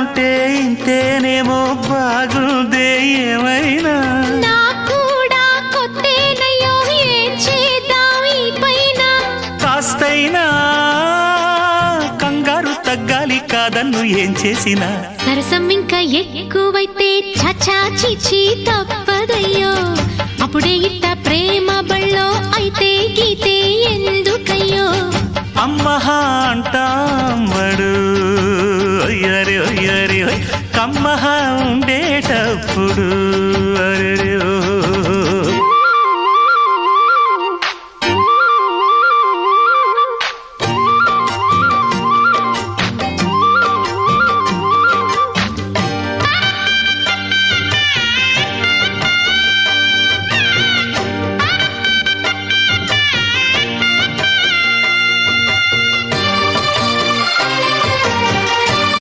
ఉంటే ఇంతేనేమో బాగుందే ఏమైనా కూడా కొత్తేనయ్యో ఏం చేద్దాం ఈ పైన కాస్తైనా కంగారు తగ్గాలి కాదన్ను ఏం చేసినా సరసం ఇంకా ఎక్కువైతే చచా చిచి తప్పదయ్యో అప్పుడే ఇట్ట ప్రేమ బళ్ళో అయితే గీతే ఎందుకయ్యో అమ్మహా అంటామడు అయ్యరే అయ్యరే కమ్మహా ఉండేటప్పుడు అరే